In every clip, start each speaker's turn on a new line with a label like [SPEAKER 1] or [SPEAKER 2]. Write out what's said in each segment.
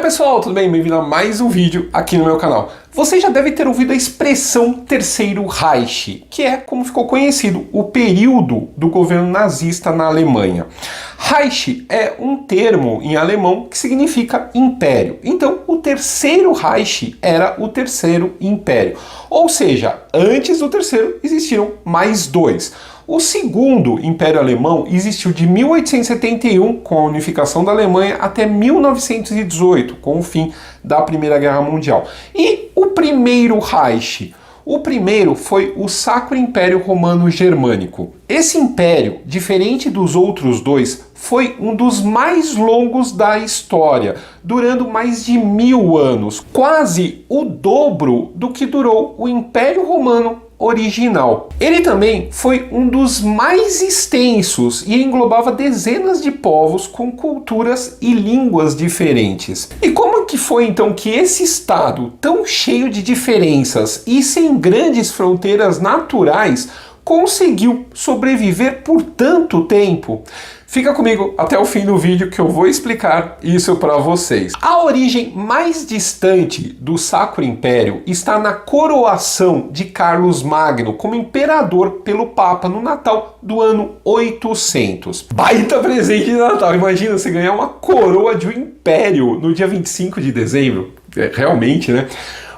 [SPEAKER 1] pessoal, tudo bem? Bem-vindo a mais um vídeo aqui no meu canal. Você já deve ter ouvido a expressão Terceiro Reich, que é como ficou conhecido o período do governo nazista na Alemanha. Reich é um termo em alemão que significa império. Então, o Terceiro Reich era o Terceiro Império. Ou seja, antes do terceiro existiram mais dois. O segundo Império Alemão existiu de 1871, com a unificação da Alemanha, até 1918, com o fim da Primeira Guerra Mundial. E o primeiro Reich? O primeiro foi o Sacro Império Romano Germânico. Esse império, diferente dos outros dois, foi um dos mais longos da história, durando mais de 1000 anos, quase o dobro do que durou o Império Romano original. Ele também foi um dos mais extensos e englobava dezenas de povos com culturas e línguas diferentes. E como que foi então que esse estado, tão cheio de diferenças e sem grandes fronteiras naturais, conseguiu sobreviver por tanto tempo? Fica comigo até o fim do vídeo que eu vou explicar isso para vocês. A origem mais distante do Sacro Império está na coroação de Carlos Magno como imperador pelo Papa no Natal do ano 800. Baita presente de Natal! Imagina você ganhar uma coroa de um império no dia 25 de dezembro. Realmente, né?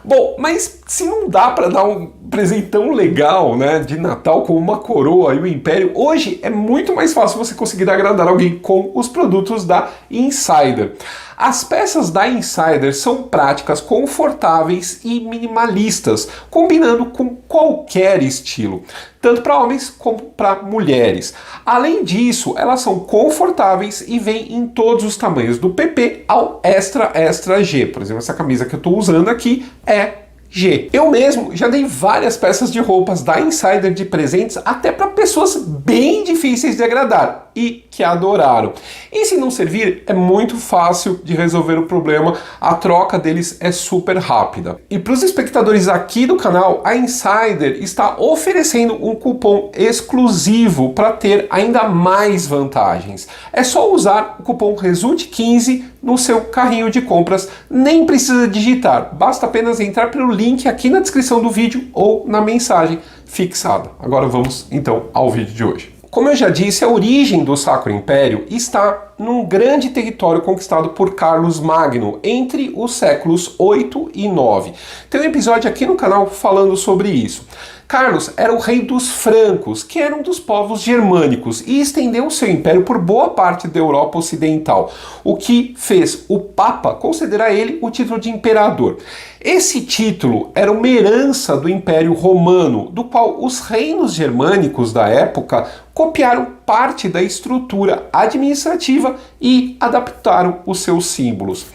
[SPEAKER 1] Bom, mas se não dá para dar um presentão legal, né, de Natal com uma coroa e o Império, hoje é muito mais fácil você conseguir agradar alguém com os produtos da Insider. As peças da Insider são práticas, confortáveis e minimalistas, combinando com qualquer estilo, tanto para homens como para mulheres. Além disso, elas são confortáveis e vêm em todos os tamanhos, do PP ao Extra Extra G. Por exemplo, essa camisa que eu estou usando aqui é G. Eu mesmo já dei várias peças de roupas da Insider de presentes até para pessoas bem difíceis de agradar e que adoraram. E se não servir, é muito fácil de resolver o problema, a troca deles é super rápida. E para os espectadores aqui do canal, a Insider está oferecendo um cupom exclusivo para ter ainda mais vantagens. É só usar o cupom RESULTE15 no seu carrinho de compras, nem precisa digitar, basta apenas entrar pelo link aqui na descrição do vídeo ou na mensagem fixada. Agora vamos então ao vídeo de hoje. Como eu já disse, a origem do Sacro Império está num grande território conquistado por Carlos Magno entre os séculos 8 e 9. Tem um episódio aqui no canal falando sobre isso. Carlos era o rei dos francos, que eram dos povos germânicos, e estendeu seu império por boa parte da Europa Ocidental, o que fez o Papa considerar ele o título de imperador. Esse título era uma herança do Império Romano, do qual os reinos germânicos da época copiaram parte da estrutura administrativa e adaptaram os seus símbolos.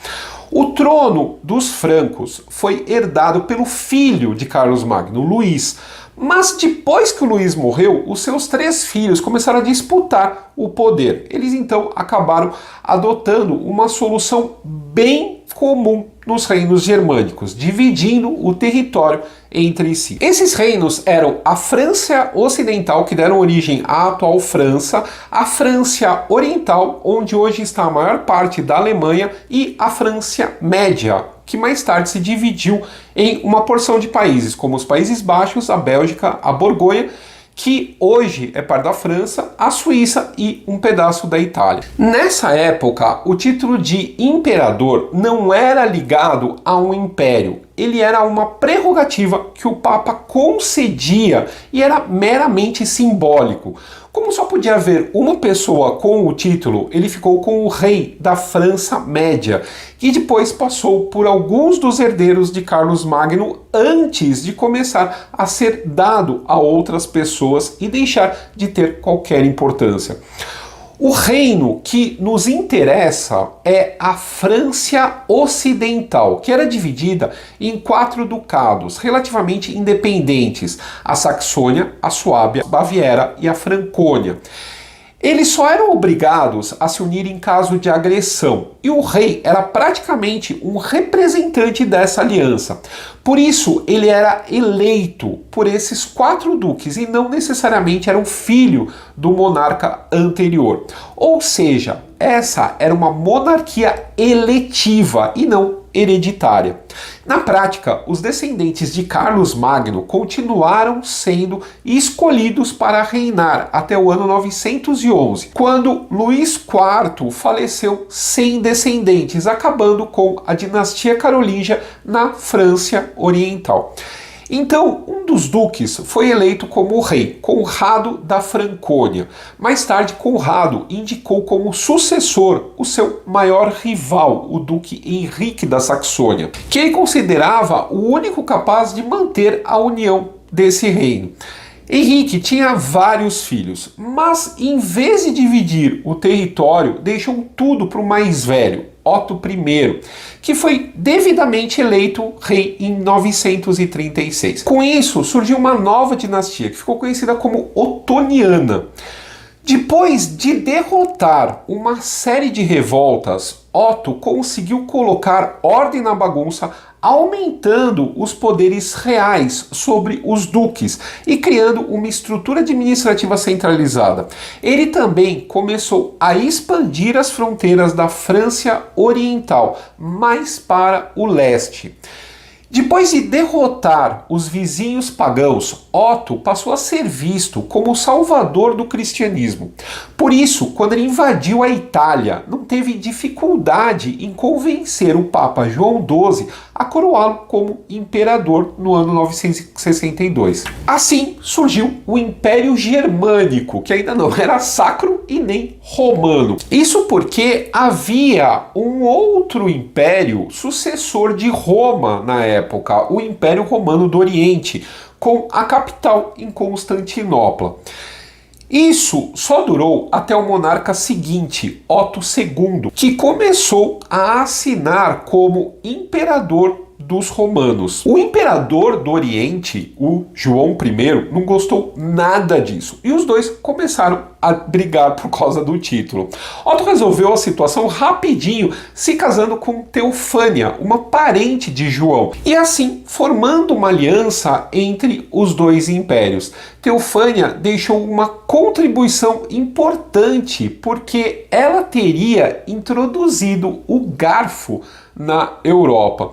[SPEAKER 1] O trono dos francos foi herdado pelo filho de Carlos Magno, Luís. Mas depois que o Luís morreu, os seus 3 filhos começaram a disputar o poder. Eles então acabaram adotando uma solução bem comum nos reinos germânicos, dividindo o território entre si. Esses reinos eram a França Ocidental, que deram origem à atual França, a França Oriental, onde hoje está a maior parte da Alemanha, e a França Média, que mais tarde se dividiu em uma porção de países, como os Países Baixos, a Bélgica, a Borgonha, que hoje é parte da França, a Suíça e um pedaço da Itália. Nessa época, o título de imperador não era ligado a um império, ele era uma prerrogativa que o Papa concedia e era meramente simbólico. Como só podia haver uma pessoa com o título, ele ficou com o rei da França Média, que depois passou por alguns dos herdeiros de Carlos Magno antes de começar a ser dado a outras pessoas e deixar de ter qualquer importância. O reino que nos interessa é a França Ocidental, que era dividida em 4 ducados relativamente independentes: a Saxônia, a Suábia, a Baviera e a Francônia. Eles só eram obrigados a se unir em caso de agressão, e o rei era praticamente um representante dessa aliança. Por isso, ele era eleito por esses 4 duques e não necessariamente era um filho do monarca anterior. Ou seja, essa era uma monarquia eletiva e não hereditária. Na prática, os descendentes de Carlos Magno continuaram sendo escolhidos para reinar até o ano 911, quando Luís IV faleceu sem descendentes, acabando com a dinastia carolíngia na França Oriental. Então, um dos duques foi eleito como rei, Conrado da Francônia. Mais tarde, Conrado indicou como sucessor o seu maior rival, o duque Henrique da Saxônia, que ele considerava o único capaz de manter a união desse reino. Henrique tinha vários filhos, mas em vez de dividir o território, deixou tudo para o mais velho, Otto I, que foi devidamente eleito rei em 936. Com isso, surgiu uma nova dinastia que ficou conhecida como Otoniana. Depois de derrotar uma série de revoltas, Otto conseguiu colocar ordem na bagunça, aumentando os poderes reais sobre os duques e criando uma estrutura administrativa centralizada. Ele também começou a expandir as fronteiras da França Oriental, mais para o leste. Depois de derrotar os vizinhos pagãos, Otto passou a ser visto como o salvador do cristianismo. Por isso, quando ele invadiu a Itália, não teve dificuldade em convencer o Papa João XII a coroá-lo como imperador no ano 962. Assim surgiu o Império Germânico, que ainda não era sacro e nem romano. Isso porque havia um outro império sucessor de Roma na época, o Império Romano do Oriente, com a capital em Constantinopla. Isso só durou até o monarca seguinte, Otto II, que começou a assinar como imperador dos romanos. O imperador do Oriente, o João I, não gostou nada disso e os dois começaram a brigar por causa do título. Otto resolveu a situação rapidinho, se casando com Teofânia, uma parente de João, e assim formando uma aliança entre os dois impérios. Teofânia deixou uma contribuição importante porque ela teria introduzido o garfo na Europa.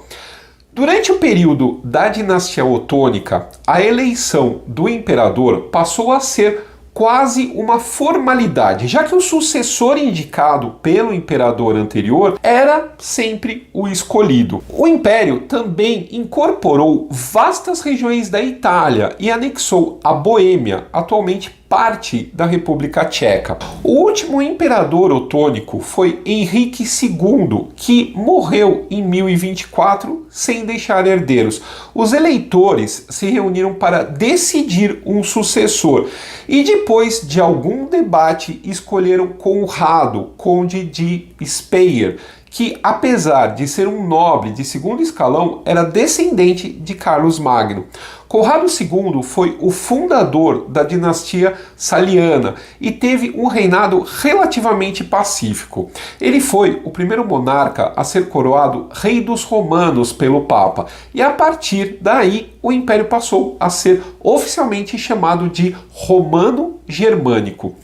[SPEAKER 1] Durante o período da dinastia otônica, a eleição do imperador passou a ser quase uma formalidade, já que o sucessor indicado pelo imperador anterior era sempre o escolhido. O império também incorporou vastas regiões da Itália e anexou a Boêmia, atualmente parte da República Tcheca. O último imperador otônico foi Henrique II, que morreu em 1024 sem deixar herdeiros. Os eleitores se reuniram para decidir um sucessor e depois de algum debate escolheram Conrado, conde de Speyer, que apesar de ser um nobre de segundo escalão, era descendente de Carlos Magno. Conrado II foi o fundador da dinastia Saliana e teve um reinado relativamente pacífico. Ele foi o primeiro monarca a ser coroado rei dos romanos pelo Papa, e a partir daí o império passou a ser oficialmente chamado de Romano-Germânico.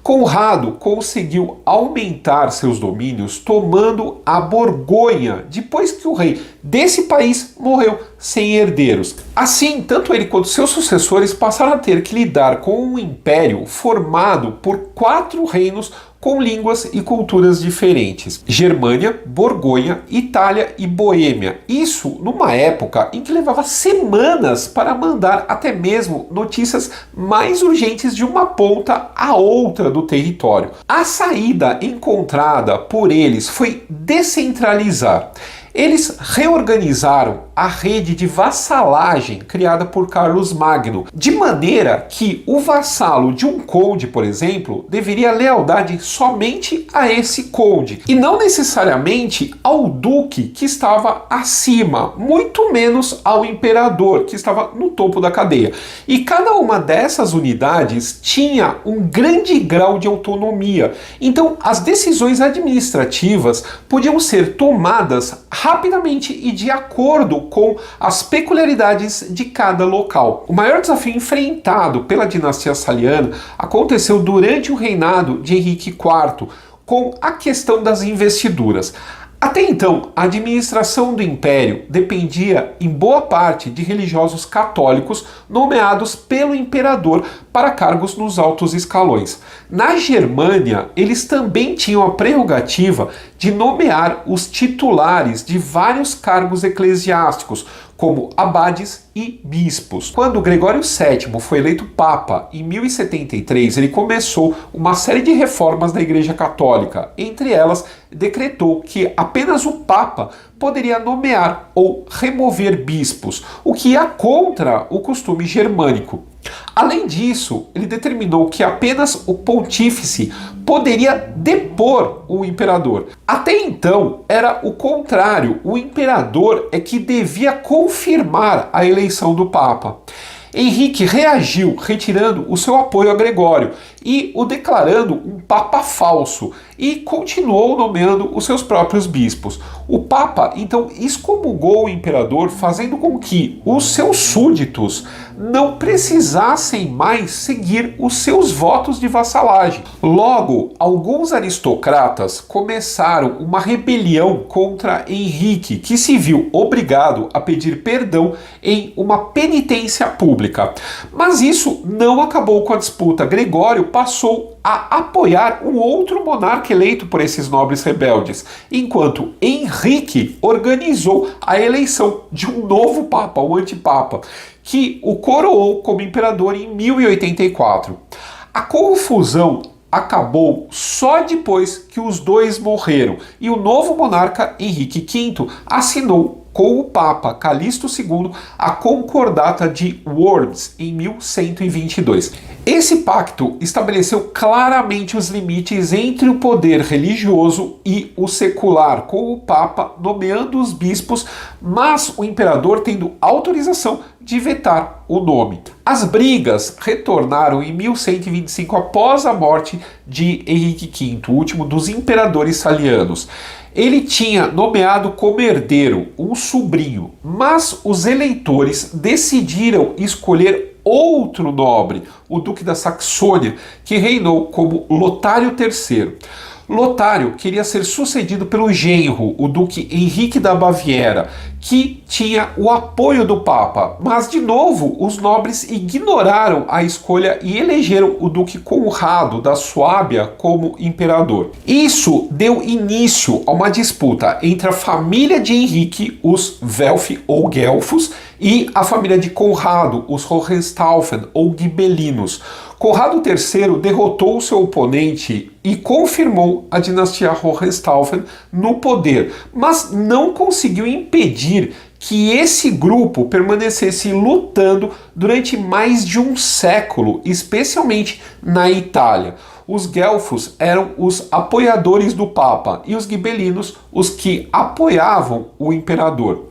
[SPEAKER 1] Conrado conseguiu aumentar seus domínios tomando a Borgonha, depois que o rei desse país morreu sem herdeiros. Assim, tanto ele quanto seus sucessores passaram a ter que lidar com um império formado por 4 reinos com línguas e culturas diferentes: Germânia, Borgonha, Itália e Boêmia. Isso numa época em que levava semanas para mandar até mesmo notícias mais urgentes de uma ponta à outra do território. A saída encontrada por eles foi descentralizar. Eles reorganizaram a rede de vassalagem criada por Carlos Magno, de maneira que o vassalo de um conde, por exemplo, deveria lealdade somente a esse conde, e não necessariamente ao duque que estava acima, muito menos ao imperador, que estava no topo da cadeia. E cada uma dessas unidades tinha um grande grau de autonomia, então as decisões administrativas podiam ser tomadas rapidamente e de acordo com as peculiaridades de cada local. O maior desafio enfrentado pela dinastia saliana aconteceu durante o reinado de Henrique IV, com a questão das investiduras. Até então, a administração do império dependia em boa parte de religiosos católicos nomeados pelo imperador para cargos nos altos escalões. Na Germânia, eles também tinham a prerrogativa de nomear os titulares de vários cargos eclesiásticos, como abades e bispos. Quando Gregório VII foi eleito Papa em 1073, ele começou uma série de reformas da Igreja Católica. Entre elas, decretou que apenas o Papa poderia nomear ou remover bispos, o que ia contra o costume germânico. Além disso, ele determinou que apenas o pontífice poderia depor o imperador. Até então, era o contrário, o imperador é que devia confirmar a eleição do Papa. Henrique reagiu retirando o seu apoio a Gregório e o declarando um papa falso e continuou nomeando os seus próprios bispos. O papa então excomungou o imperador, fazendo com que os seus súditos não precisassem mais seguir os seus votos de vassalagem. Logo, alguns aristocratas começaram uma rebelião contra Henrique, que se viu obrigado a pedir perdão em uma penitência pública. Mas isso não acabou com a disputa. Gregório passou a apoiar um outro monarca eleito por esses nobres rebeldes, enquanto Henrique organizou a eleição de um novo papa, o antipapa, que o coroou como imperador em 1084. A confusão acabou só depois que os dois morreram e o novo monarca Henrique V assinou com o Papa Calixto II a Concordata de Worms em 1122. Esse pacto estabeleceu claramente os limites entre o poder religioso e o secular, com o Papa nomeando os bispos, mas o imperador tendo autorização de vetar o nome. As brigas retornaram em 1125 após a morte de Henrique V, o último dos imperadores salianos. Ele tinha nomeado como herdeiro um sobrinho, mas os eleitores decidiram escolher outro nobre, o Duque da Saxônia, que reinou como Lotário III. Lotário queria ser sucedido pelo genro, o Duque Henrique da Baviera, que tinha o apoio do Papa, mas de novo os nobres ignoraram a escolha e elegeram o Duque Conrado da Suábia como imperador. Isso deu início a uma disputa entre a família de Henrique, os Welf ou Guelfos, e a família de Conrado, os Hohenstaufen ou Ghibellinos. Conrado III derrotou seu oponente e confirmou a dinastia Hohenstaufen no poder, mas não conseguiu impedir que esse grupo permanecesse lutando durante mais de um século, especialmente na Itália. Os guelfos eram os apoiadores do Papa e os ghibellinos os que apoiavam o imperador.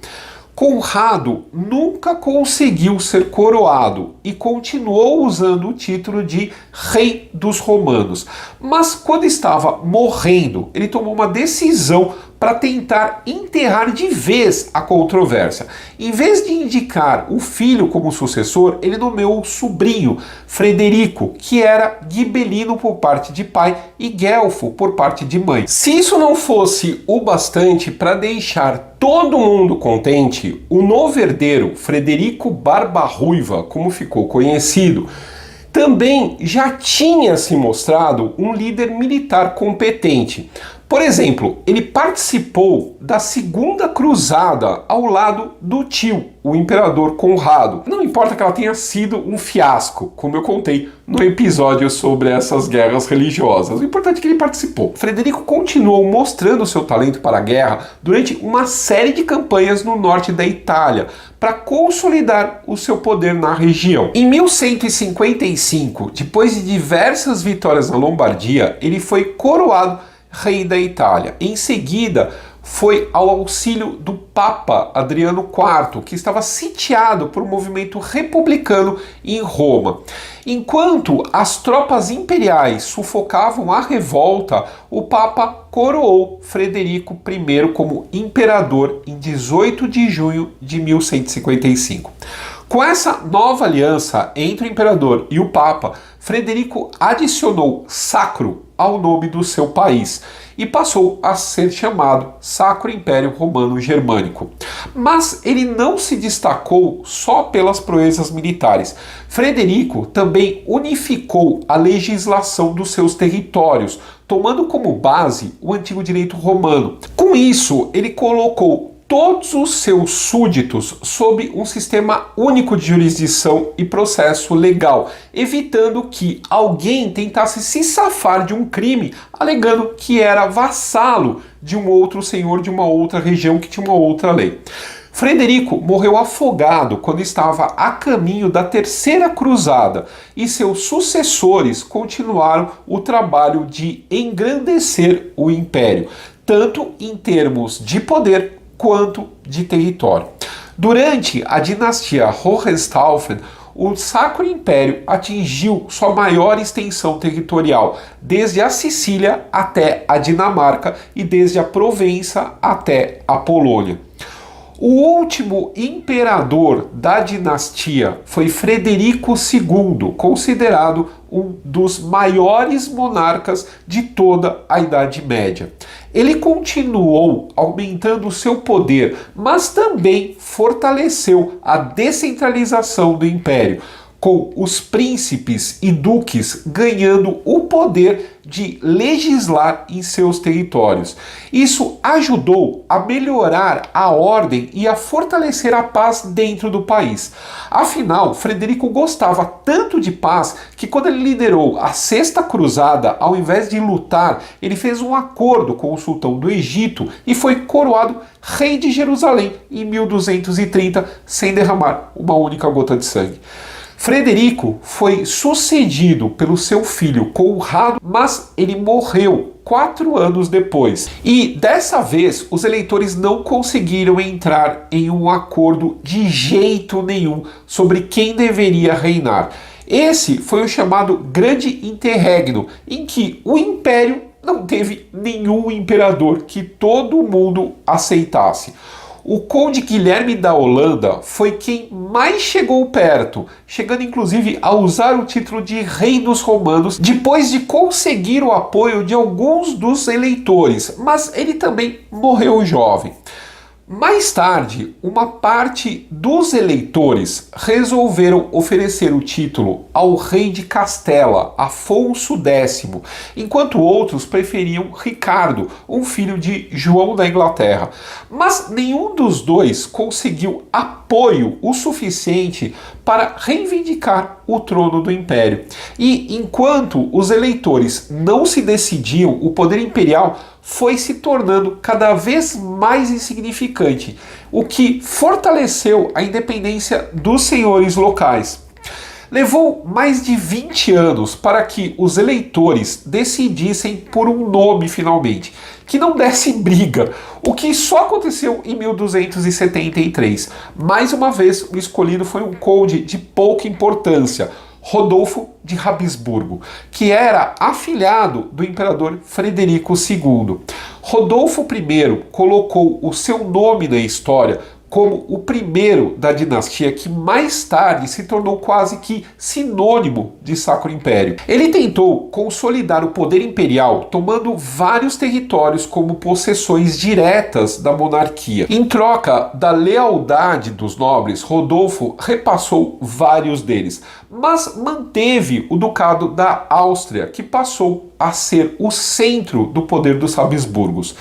[SPEAKER 1] Conrado nunca conseguiu ser coroado e continuou usando o título de Rei dos Romanos. Mas quando estava morrendo, ele tomou uma decisão para tentar enterrar de vez a controvérsia. Em vez de indicar o filho como sucessor, ele nomeou o sobrinho, Frederico, que era ghibellino por parte de pai e guelfo por parte de mãe. Se isso não fosse o bastante para deixar todo mundo contente, o novo herdeiro, Frederico Barba-Ruiva, como ficou conhecido, também já tinha se mostrado um líder militar competente. Por exemplo, ele participou da Segunda Cruzada ao lado do tio, o imperador Conrado. Não importa que ela tenha sido um fiasco, como eu contei no episódio sobre essas guerras religiosas. O importante é que ele participou. Frederico continuou mostrando seu talento para a guerra durante uma série de campanhas no norte da Itália, para consolidar o seu poder na região. Em 1155, depois de diversas vitórias na Lombardia, ele foi coroado rei da Itália. Em seguida, foi ao auxílio do Papa Adriano IV, que estava sitiado por um movimento republicano em Roma. Enquanto as tropas imperiais sufocavam a revolta, o Papa coroou Frederico I como imperador em 18 de junho de 1155. Com essa nova aliança entre o imperador e o Papa, Frederico adicionou sacro ao nome do seu país e passou a ser chamado Sacro Império Romano Germânico. Mas ele não se destacou só pelas proezas militares. Frederico também unificou a legislação dos seus territórios, tomando como base o antigo direito romano. Com isso, ele colocou todos os seus súditos sob um sistema único de jurisdição e processo legal, evitando que alguém tentasse se safar de um crime, alegando que era vassalo de um outro senhor de uma outra região que tinha uma outra lei. Frederico morreu afogado quando estava a caminho da Terceira Cruzada e seus sucessores continuaram o trabalho de engrandecer o império, tanto em termos de poder quanto de território. Durante a dinastia Hohenstaufen, o Sacro Império atingiu sua maior extensão territorial, desde a Sicília até a Dinamarca e desde a Provença até a Polônia. O último imperador da dinastia foi Frederico II, considerado um dos maiores monarcas de toda a Idade Média. Ele continuou aumentando seu poder, mas também fortaleceu a descentralização do império, com os príncipes e duques ganhando o poder de legislar em seus territórios. Isso ajudou a melhorar a ordem e a fortalecer a paz dentro do país. Afinal, Frederico gostava tanto de paz que quando ele liderou a Sexta Cruzada, ao invés de lutar, ele fez um acordo com o sultão do Egito e foi coroado rei de Jerusalém em 1230, sem derramar uma única gota de sangue. Frederico foi sucedido pelo seu filho Conrado, mas ele morreu 4 anos depois. E dessa vez os eleitores não conseguiram entrar em um acordo de jeito nenhum sobre quem deveria reinar. Esse foi o chamado Grande Interregno, em que o império não teve nenhum imperador que todo mundo aceitasse. O conde Guilherme da Holanda foi quem mais chegou perto, chegando inclusive a usar o título de rei dos romanos depois de conseguir o apoio de alguns dos eleitores, mas ele também morreu jovem. Mais tarde, uma parte dos eleitores resolveram oferecer o título ao rei de Castela, Afonso X, enquanto outros preferiam Ricardo, um filho de João da Inglaterra. Mas nenhum dos dois conseguiu apoio o suficiente para reivindicar o trono do império. E enquanto os eleitores não se decidiam, o poder imperial foi se tornando cada vez mais insignificante, o que fortaleceu a independência dos senhores locais. Levou mais de 20 anos para que os eleitores decidissem por um nome finalmente, que não desse briga, o que só aconteceu em 1273. Mais uma vez, o escolhido foi um conde de pouca importância, Rodolfo de Habsburgo, que era afilhado do imperador Frederico II. Rodolfo I colocou o seu nome na história como o primeiro da dinastia que mais tarde se tornou quase que sinônimo de Sacro Império. Ele tentou consolidar o poder imperial tomando vários territórios como possessões diretas da monarquia. Em troca da lealdade dos nobres, Rodolfo repassou vários deles, mas manteve o Ducado da Áustria, que passou a ser o centro do poder dos Habsburgos.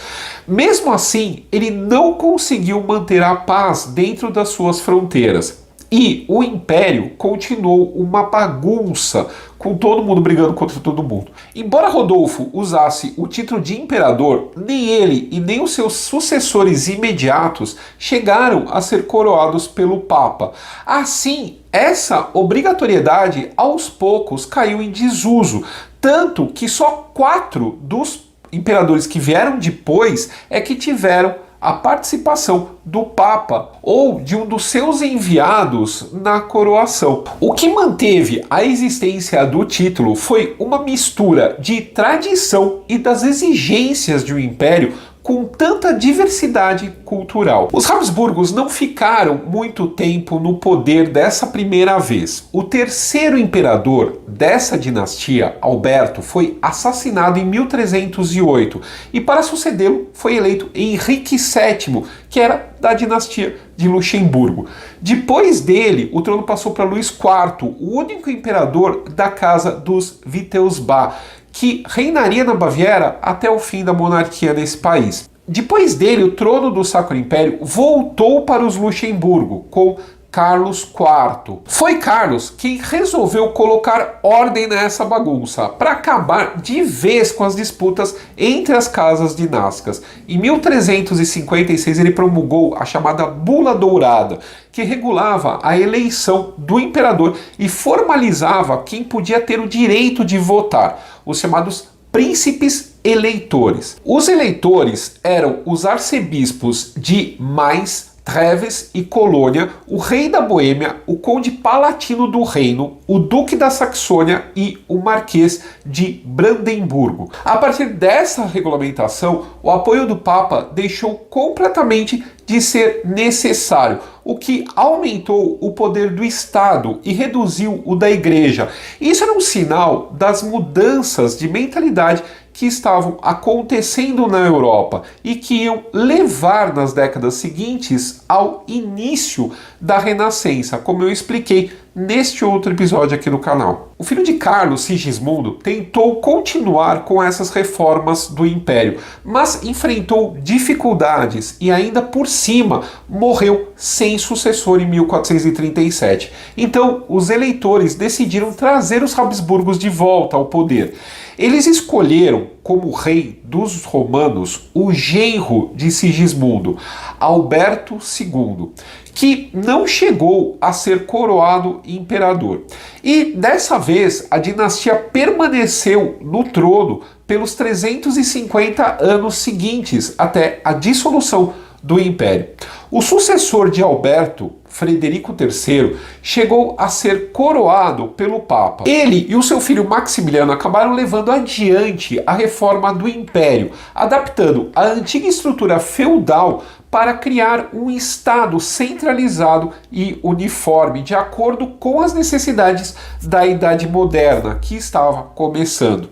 [SPEAKER 1] Mesmo assim, ele não conseguiu manter a paz dentro das suas fronteiras. E o império continuou uma bagunça, com todo mundo brigando contra todo mundo. Embora Rodolfo usasse o título de imperador, nem ele e nem os seus sucessores imediatos chegaram a ser coroados pelo Papa. Assim, essa obrigatoriedade aos poucos caiu em desuso, tanto que só 4 dos imperadores que vieram depois é que tiveram a participação do Papa ou de um dos seus enviados na coroação. O que manteve a existência do título foi uma mistura de tradição e das exigências de um império com tanta diversidade cultural. Os Habsburgos não ficaram muito tempo no poder dessa primeira vez. O terceiro imperador dessa dinastia, Alberto, foi assassinado em 1308 e para sucedê-lo foi eleito Henrique VII, que era da dinastia de Luxemburgo. Depois dele, o trono passou para Luís IV, o único imperador da casa dos Wittelsbach, que reinaria na Baviera até o fim da monarquia nesse país. Depois dele, o trono do Sacro Império voltou para os Luxemburgo, com Carlos IV. Foi Carlos quem resolveu colocar ordem nessa bagunça, para acabar de vez com as disputas entre as casas dinásticas. Em 1356 ele promulgou a chamada Bula Dourada, que regulava a eleição do imperador e formalizava quem podia ter o direito de votar, os chamados príncipes eleitores. Os eleitores eram os arcebispos de Mainz, Treves e Colônia, o rei da Boêmia, o conde palatino do reino, o duque da Saxônia e o marquês de Brandemburgo. A partir dessa regulamentação, o apoio do Papa deixou completamente de ser necessário, o que aumentou o poder do Estado e reduziu o da Igreja. Isso era um sinal das mudanças de mentalidade que estavam acontecendo na Europa e que iam levar nas décadas seguintes ao início da Renascença, como eu expliquei neste outro episódio aqui no canal. O filho de Carlos, Sigismundo, tentou continuar com essas reformas do Império, mas enfrentou dificuldades e ainda por cima morreu sem sucessor em 1437. Então, os eleitores decidiram trazer os Habsburgos de volta ao poder. Eles escolheram como rei dos romanos o genro de Sigismundo, Alberto II, que não chegou a ser coroado imperador. E dessa vez a dinastia permaneceu no trono pelos 350 anos seguintes, até a dissolução do Império. O sucessor de Alberto, Frederico III, chegou a ser coroado pelo Papa. Ele e o seu filho Maximiliano acabaram levando adiante a reforma do Império, adaptando a antiga estrutura feudal para criar um Estado centralizado e uniforme, de acordo com as necessidades da Idade Moderna, que estava começando.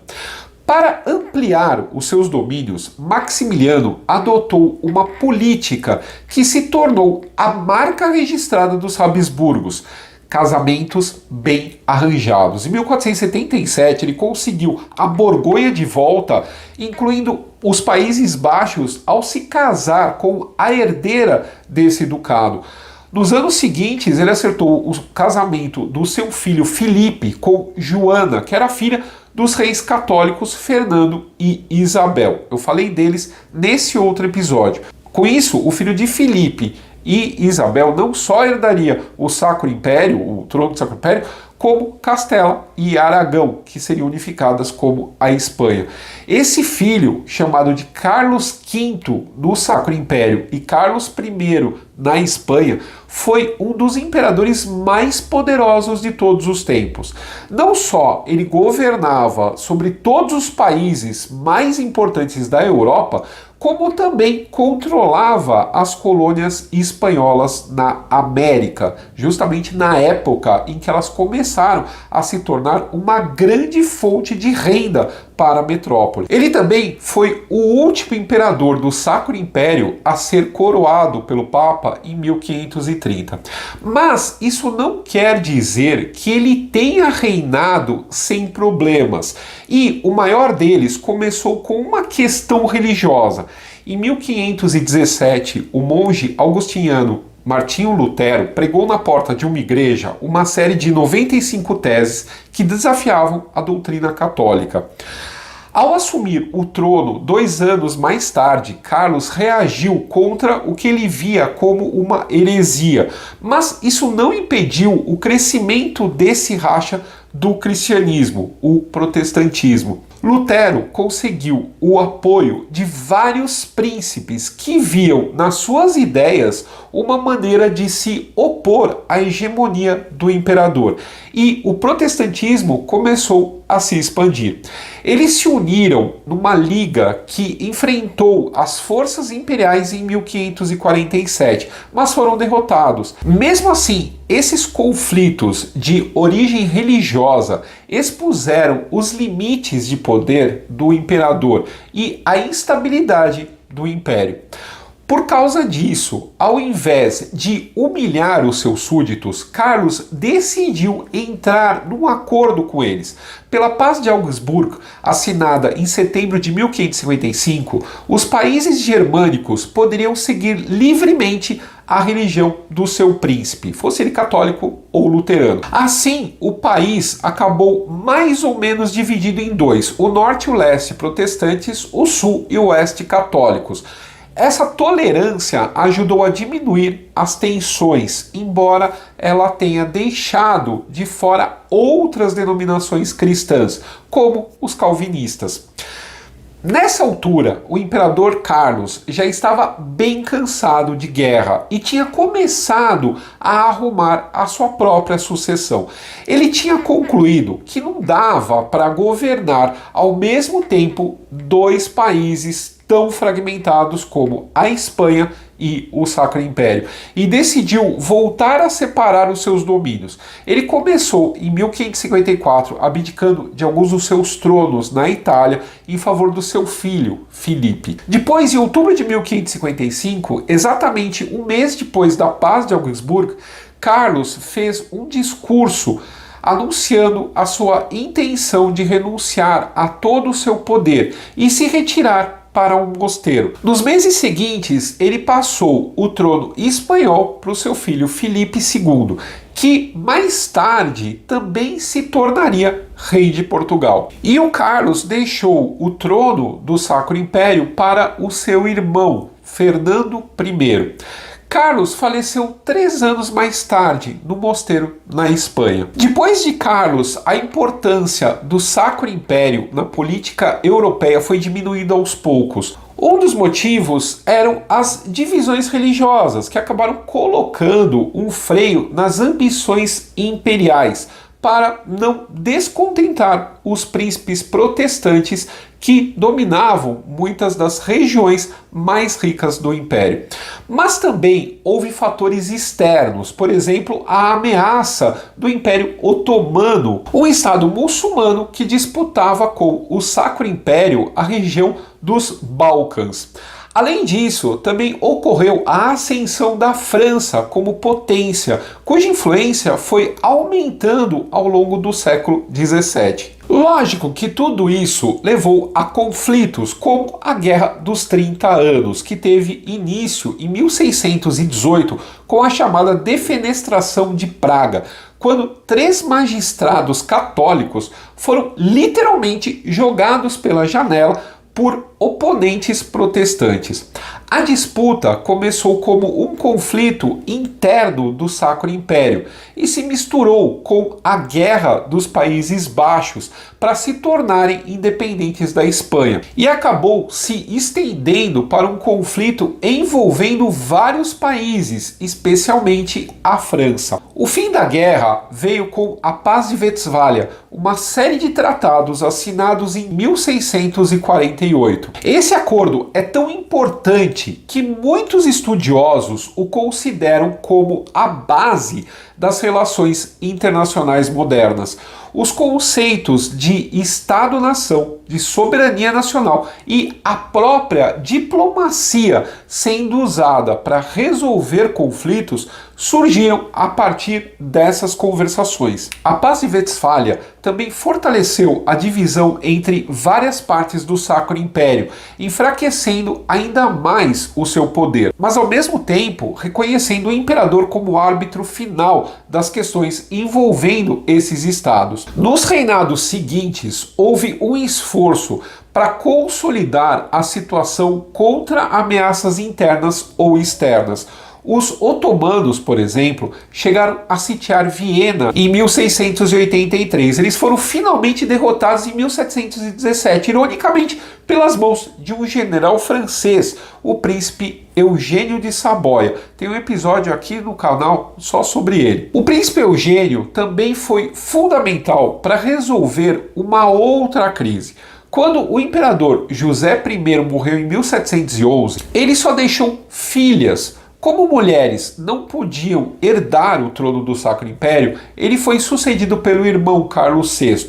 [SPEAKER 1] Para ampliar os seus domínios, Maximiliano adotou uma política que se tornou a marca registrada dos Habsburgos: casamentos bem arranjados. Em 1477 ele conseguiu a Borgonha de volta, incluindo os Países Baixos, ao se casar com a herdeira desse ducado. Nos anos seguintes, ele acertou o casamento do seu filho Filipe com Joana, que era filha dos reis católicos Fernando e Isabel. Eu falei deles nesse outro episódio. Com isso, o filho de Filipe e Isabel não só herdaria o Sacro Império, o trono do Sacro Império, como Castela e Aragão, que seriam unificadas como a Espanha. Esse filho, chamado de Carlos V no Sacro Império e Carlos I na Espanha, foi um dos imperadores mais poderosos de todos os tempos. Não só ele governava sobre todos os países mais importantes da Europa, como também controlava as colônias espanholas na América, justamente na época em que elas começaram a se tornar uma grande fonte de renda para a metrópole. Ele também foi o último imperador do Sacro Império a ser coroado pelo Papa em 1530. Mas isso não quer dizer que ele tenha reinado sem problemas. E o maior deles começou com uma questão religiosa. Em 1517, o monge augustiniano Martinho Lutero pregou na porta de uma igreja uma série de 95 teses que desafiavam a doutrina católica. Ao assumir o trono 2 anos mais tarde, Carlos reagiu contra o que ele via como uma heresia, mas isso não impediu o crescimento desse racha do cristianismo, o protestantismo. Lutero conseguiu o apoio de vários príncipes que viam nas suas ideias uma maneira de se opor à hegemonia do imperador, e o protestantismo começou a se expandir. Eles se uniram numa liga que enfrentou as forças imperiais em 1547, mas foram derrotados. Mesmo assim, esses conflitos de origem religiosa expuseram os limites de poder do imperador e a instabilidade do império. Por causa disso, ao invés de humilhar os seus súditos, Carlos decidiu entrar num acordo com eles. Pela Paz de Augsburgo, assinada em setembro de 1555, os países germânicos poderiam seguir livremente a religião do seu príncipe, fosse ele católico ou luterano. Assim, o país acabou mais ou menos dividido em dois: o norte e o leste protestantes, o sul e o oeste católicos. Essa tolerância ajudou a diminuir as tensões, embora ela tenha deixado de fora outras denominações cristãs, como os calvinistas. Nessa altura, o imperador Carlos já estava bem cansado de guerra e tinha começado a arrumar a sua própria sucessão. Ele tinha concluído que não dava para governar ao mesmo tempo dois países tão fragmentados como a Espanha e o Sacro Império, e decidiu voltar a separar os seus domínios. Ele começou em 1554 abdicando de alguns dos seus tronos na Itália em favor do seu filho, Filipe. Depois, em outubro de 1555, exatamente um mês depois da Paz de Augsburgo, Carlos fez um discurso anunciando a sua intenção de renunciar a todo o seu poder e se retirar para um mosteiro. Nos meses seguintes, ele passou o trono espanhol para o seu filho Filipe II, que mais tarde também se tornaria rei de Portugal. E o Carlos deixou o trono do Sacro Império para o seu irmão, Fernando I. Carlos faleceu 3 anos mais tarde no mosteiro na Espanha. Depois de Carlos, a importância do Sacro Império na política europeia foi diminuindo aos poucos. Um dos motivos eram as divisões religiosas, que acabaram colocando um freio nas ambições imperiais para não descontentar os príncipes protestantes que dominavam muitas das regiões mais ricas do império. Mas também houve fatores externos, por exemplo, a ameaça do Império Otomano, um estado muçulmano que disputava com o Sacro Império a região dos Balcãs. Além disso, também ocorreu a ascensão da França como potência, cuja influência foi aumentando ao longo do século XVII. Lógico que tudo isso levou a conflitos, como a Guerra dos 30 Anos, que teve início em 1618 com a chamada Defenestração de Praga, quando 3 magistrados católicos foram literalmente jogados pela janela por oponentes protestantes. A disputa começou como um conflito interno do Sacro Império e se misturou com a Guerra dos Países Baixos para se tornarem independentes da Espanha, e acabou se estendendo para um conflito envolvendo vários países, especialmente a França. O fim da guerra veio com a Paz de Westfália, uma série de tratados assinados em 1648. Esse acordo é tão importante que muitos estudiosos o consideram como a base das relações internacionais modernas. Os conceitos de Estado-nação, de soberania nacional e a própria diplomacia sendo usada para resolver conflitos surgiram a partir dessas conversações. A Paz de Westfália também fortaleceu a divisão entre várias partes do Sacro Império, enfraquecendo ainda mais o seu poder, mas ao mesmo tempo reconhecendo o imperador como árbitro final das questões envolvendo esses estados. Nos reinados seguintes, houve um esforço para consolidar a situação contra ameaças internas ou externas. Os otomanos, por exemplo, chegaram a sitiar Viena em 1683. Eles foram finalmente derrotados em 1717, ironicamente, pelas mãos de um general francês, o príncipe Eugênio de Saboia. Tem um episódio aqui no canal só sobre ele. O príncipe Eugênio também foi fundamental para resolver uma outra crise. Quando o imperador José I morreu em 1711, ele só deixou filhas. Como mulheres não podiam herdar o trono do Sacro Império, ele foi sucedido pelo irmão Carlos VI.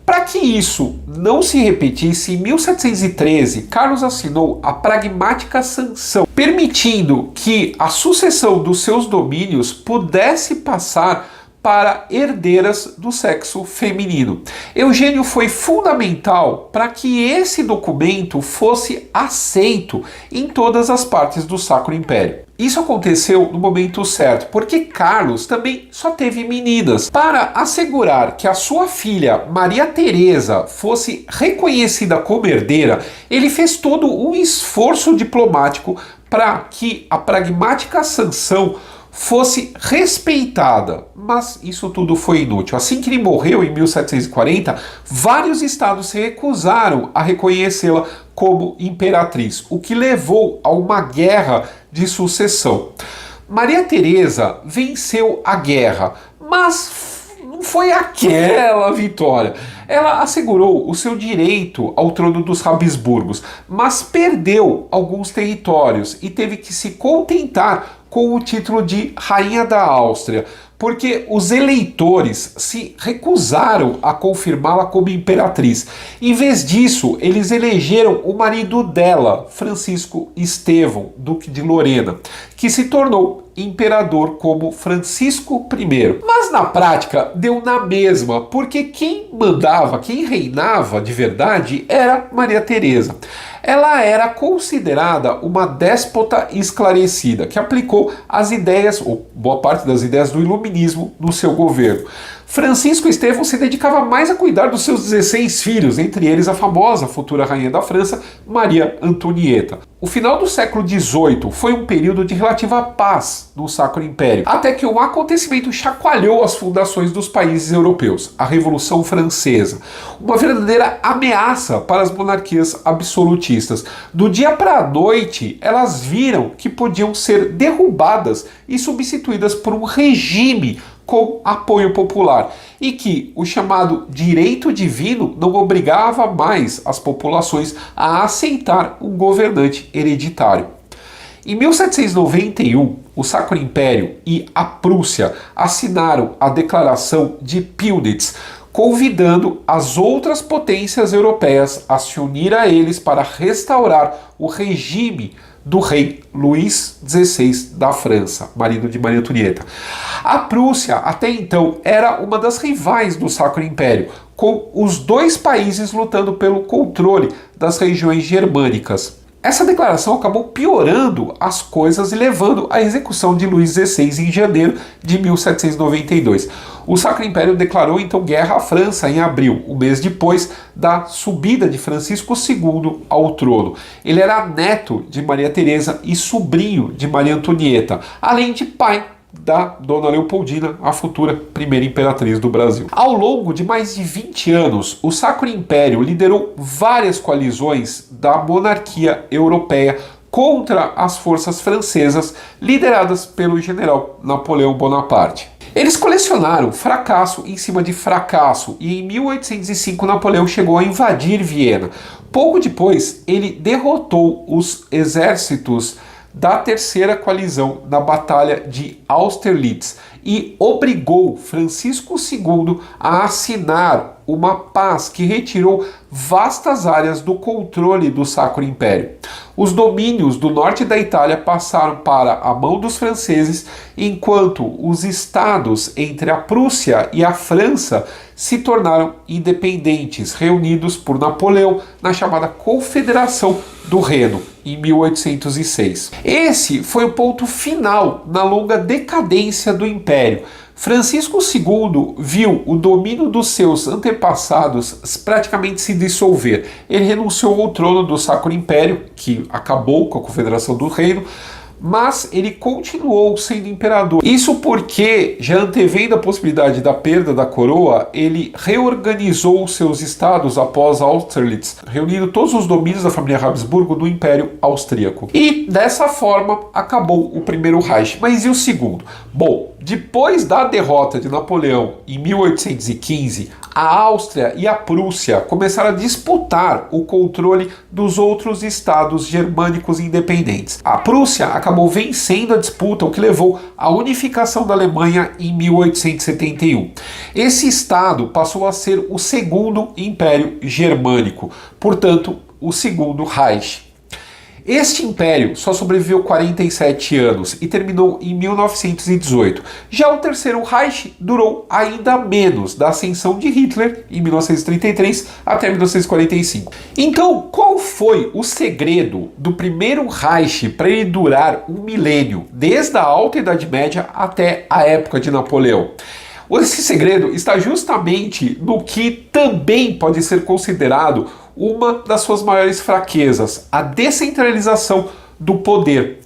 [SPEAKER 1] Para que isso não se repetisse, em 1713, Carlos assinou a Pragmática Sanção, permitindo que a sucessão dos seus domínios pudesse passar para herdeiras do sexo feminino. Eugênio foi fundamental para que esse documento fosse aceito em todas as partes do Sacro Império. Isso aconteceu no momento certo, porque Carlos também só teve meninas. Para assegurar que a sua filha Maria Teresa fosse reconhecida como herdeira, ele fez todo um esforço diplomático para que a Pragmática Sanção fosse respeitada, mas isso tudo foi inútil. Assim que ele morreu, em 1740, vários estados se recusaram a reconhecê-la como imperatriz, o que levou a uma guerra de sucessão. Maria Teresa venceu a guerra, mas não foi aquela vitória. Ela assegurou o seu direito ao trono dos Habsburgos, mas perdeu alguns territórios e teve que se contentar com o título de Rainha da Áustria, porque os eleitores se recusaram a confirmá-la como imperatriz. Em vez disso, eles elegeram o marido dela, Francisco Estevão, Duque de Lorena, que se tornou imperador como Francisco I. Mas na prática deu na mesma, porque quem mandava, quem reinava de verdade era Maria Teresa. Ela era considerada uma déspota esclarecida, que aplicou as ideias, ou boa parte das ideias do iluminismo no seu governo. Francisco Estevão se dedicava mais a cuidar dos seus 16 filhos, entre eles a famosa futura rainha da França, Maria Antonieta. O final do século XVIII foi um período de relativa paz no Sacro Império, até que um acontecimento chacoalhou as fundações dos países europeus, a Revolução Francesa, uma verdadeira ameaça para as monarquias absolutistas. Do dia para a noite, elas viram que podiam ser derrubadas e substituídas por um regime com apoio popular, e que o chamado direito divino não obrigava mais as populações a aceitar um governante hereditário. Em 1791, o Sacro Império e a Prússia assinaram a Declaração de Pillnitz, convidando as outras potências europeias a se unir a eles para restaurar o regime do rei Luís XVI da França, marido de Maria Antonieta. A Prússia, até então, era uma das rivais do Sacro Império, com os dois países lutando pelo controle das regiões germânicas. Essa declaração acabou piorando as coisas e levando à execução de Luís XVI em janeiro de 1792. O Sacro Império declarou então guerra à França em abril, um mês depois da subida de Francisco II ao trono. Ele era neto de Maria Teresa e sobrinho de Maria Antonieta, além de pai da Dona Leopoldina, a futura primeira imperatriz do Brasil. Ao longo de mais de 20 anos, o Sacro Império liderou várias coalizões da monarquia europeia contra as forças francesas, lideradas pelo general Napoleão Bonaparte. Eles colecionaram fracasso em cima de fracasso e em 1805 Napoleão chegou a invadir Viena. Pouco depois, ele derrotou os exércitos da Terceira Coalizão na Batalha de Austerlitz e obrigou Francisco II a assinar uma paz que retirou vastas áreas do controle do Sacro Império. Os domínios do norte da Itália passaram para a mão dos franceses, enquanto os estados entre a Prússia e a França se tornaram independentes, reunidos por Napoleão na chamada Confederação do Reno, em 1806. Esse foi o ponto final na longa decadência do Império. Francisco II viu o domínio dos seus antepassados praticamente se dissolver. Ele renunciou ao trono do Sacro Império, que acabou com a Confederação do Reino, mas ele continuou sendo imperador. Isso porque, já antevendo a possibilidade da perda da coroa, ele reorganizou seus estados após Austerlitz, reunindo todos os domínios da família Habsburgo no Império Austríaco. E dessa forma acabou o primeiro Reich. Mas e o segundo? Bom, depois da derrota de Napoleão em 1815, a Áustria e a Prússia começaram a disputar o controle dos outros estados germânicos independentes. A Prússia acabou vencendo a disputa, o que levou à unificação da Alemanha em 1871. Esse estado passou a ser o segundo Império Germânico, portanto, o segundo Reich. Este império só sobreviveu 47 anos e terminou em 1918. Já o terceiro Reich durou ainda menos, da ascensão de Hitler em 1933 até 1945. Então, qual foi o segredo do primeiro Reich para ele durar um milênio, desde a Alta Idade Média até a época de Napoleão? Esse segredo está justamente no que também pode ser considerado uma das suas maiores fraquezas, a descentralização do poder.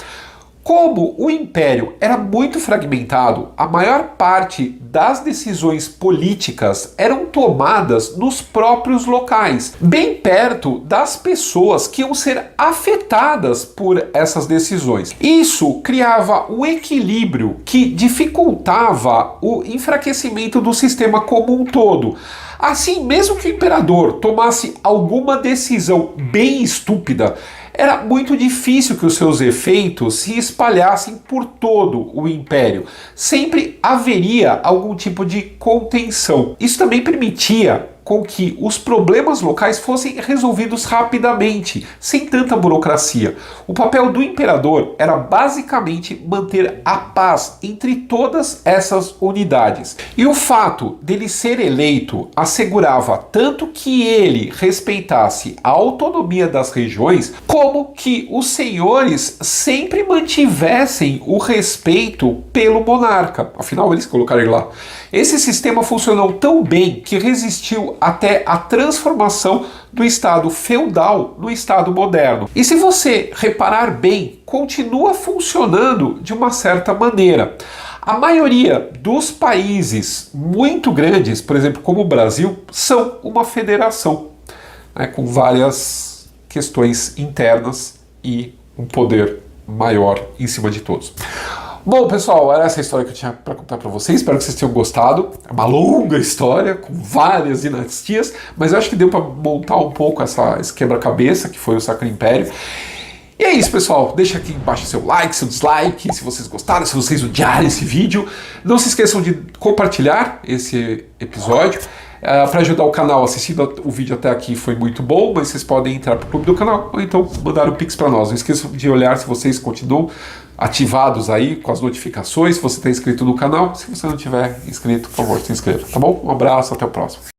[SPEAKER 1] Como o império era muito fragmentado, a maior parte das decisões políticas eram tomadas nos próprios locais, bem perto das pessoas que iam ser afetadas por essas decisões. Isso criava um equilíbrio que dificultava o enfraquecimento do sistema como um todo. Assim, mesmo que o imperador tomasse alguma decisão bem estúpida, era muito difícil que os seus efeitos se espalhassem por todo o império. Sempre haveria algum tipo de contenção. Isso também permitia com que os problemas locais fossem resolvidos rapidamente, sem tanta burocracia. O papel do imperador era basicamente manter a paz entre todas essas unidades. E o fato dele ser eleito assegurava tanto que ele respeitasse a autonomia das regiões, como que os senhores sempre mantivessem o respeito pelo monarca. Afinal, eles colocaram ele lá. Esse sistema funcionou tão bem que resistiu até a transformação do estado feudal no estado moderno. E se você reparar bem, continua funcionando de uma certa maneira. A maioria dos países muito grandes, por exemplo, como o Brasil, são uma federação, né, com várias questões internas e um poder maior em cima de todos. Bom, pessoal, era essa a história que eu tinha para contar para vocês. Espero que vocês tenham gostado. É uma longa história, com várias dinastias, mas eu acho que deu para montar um pouco esse quebra-cabeça que foi o Sacro Império. E é isso, pessoal. Deixa aqui embaixo seu like, seu dislike, se vocês gostaram, se vocês odiaram esse vídeo. Não se esqueçam de compartilhar esse episódio. Para ajudar o canal, assistindo o vídeo até aqui foi muito bom, mas vocês podem entrar para o clube do canal ou então mandar um Pix para nós. Não esqueçam de olhar se vocês continuam ativados aí com as notificações, se você está inscrito no canal. Se você não tiver inscrito, por favor, se inscreva, tá bom? Um abraço, até o próximo.